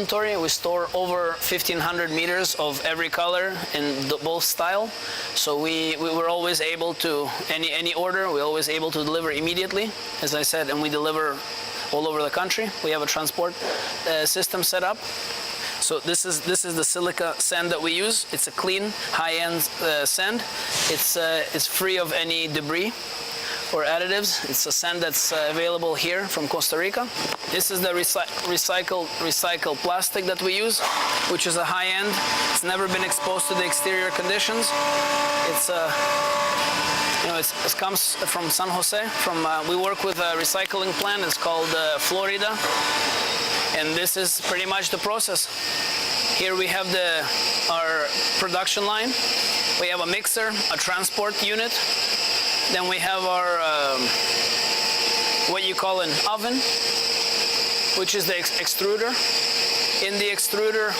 inventory. We store over 1,500 meters of every color in both style. So we were always able to, any order, we're always able to deliver immediately, as I said, and we deliver all over the country. We have a transport system set up. So this is the silica sand that we use. It's a clean, high-end sand. It's free of any debris or additives. It's a sand that's available here from Costa Rica. This is the recycled plastic that we use, which is a high-end. It's never been exposed to the exterior conditions. It's it comes from San Jose. We work with a recycling plant. It's called Florida, and this is pretty much the process. Here we have our production line. We have a mixer, a transport unit. Then we have our what you call an oven, which is the extruder. In the extruder,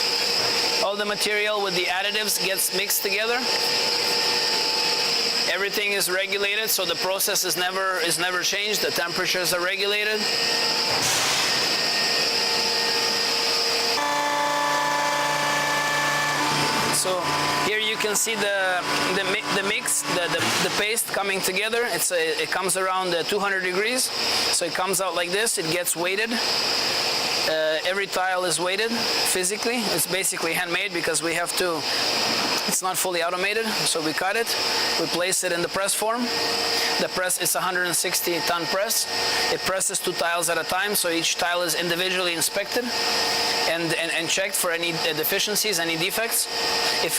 all the material with the additives gets mixed together. Everything is regulated, so the process is never changed. The temperatures are regulated. So here you can see the mix, the paste coming together. It comes around 200 degrees, so it comes out like this. It gets weighted. Every tile is weighted physically. It's basically handmade because we have to. It's not fully automated, so we cut it. We place it in the press form. The press is a 160-ton press. It presses 2 tiles at a time, so each tile is individually inspected and checked for any deficiencies, any defects. If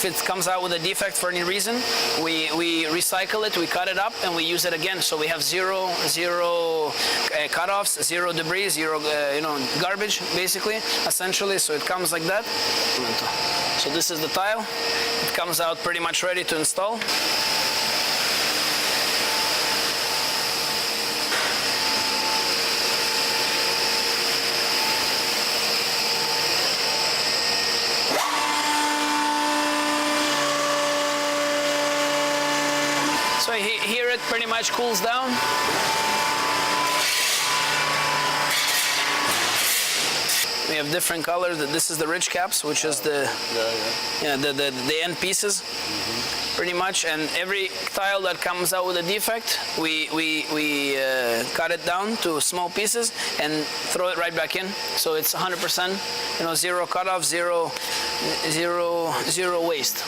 it comes out with a defect for any reason, we recycle it, we cut it up, and we use it again. So we have zero cutoffs, zero debris, zero garbage, basically, essentially. So it comes like that. So this is the tile. It comes out pretty much ready to install. So here it pretty much cools down. We have different colors. This is the ridge caps, which is the end pieces, pretty much. And every tile that comes out with a defect, we cut it down to small pieces and throw it right back in. So it's 100%, zero cutoff, zero waste.